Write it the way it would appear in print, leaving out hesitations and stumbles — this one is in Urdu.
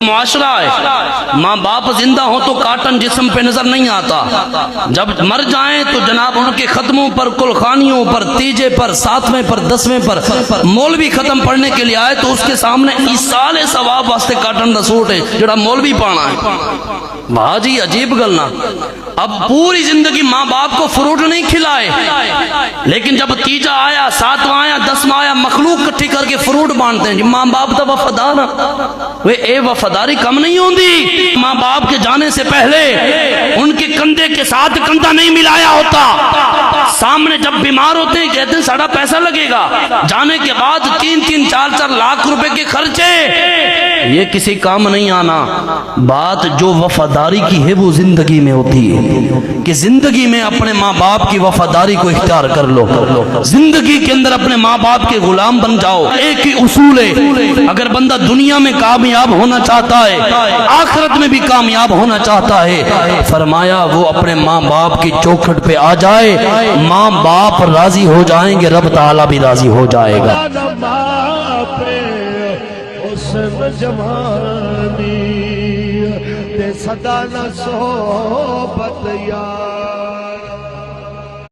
معاشرہ ہے، ماں باپ زندہ ہوں تو کاٹن جسم پہ نظر نہیں آتا، جب مر جائیں تو جناب ان کے ختموں پر، کلخانیوں پر، تیجے پر، ساتویں پر، دسویں پر مولوی ختم پڑھنے کے لیے آئے تو اس کے سامنے ایصال ثواب واسطے کاٹن دا سوٹ ہے جڑا مولوی پانا ہے۔ بھا جی عجیب گلنا، اب پوری زندگی ماں باپ کو فروٹ نہیں کھلائے، لیکن جب تیجا آیا، ساتواں آیا، دسواں آیا، مخلوق کٹھی کر کے فروٹ بانٹتے ہیں جی ماں باپ دا وفادار وہ اے وفاداری کم نہیں ہوندی۔ ماں باپ کے جانے سے پہلے ان کے کندھے کے ساتھ کندھا نہیں ملایا ہوتا، سامنے جب بیمار ہوتے ہیں کہتے ہیں ساڑھا پیسہ لگے گا، جانے کے بعد 3-3 4-4 لاکھ روپے کے خرچے، یہ کسی کام نہیں آنا۔ بات جو وفاداری کی ہے وہ زندگی میں ہوتی ہے کہ زندگی میں اپنے ماں باپ کی وفاداری کو اختیار کر لو، زندگی کے اندر اپنے ماں باپ کے غلام بن جاؤ۔ ایک ہی اصول ہے، اگر بندہ دنیا میں کامیاب ہونا چاہتا ہے، آخرت میں بھی کامیاب ہونا چاہتا ہے، فرمایا وہ اپنے ماں باپ کی چوکھٹ پہ آ جائے، ماں باپ راضی ہو جائیں گے، رب تعالیٰ بھی راضی ہو جائے گا۔ جوانی تے صدا نہ صحبت یار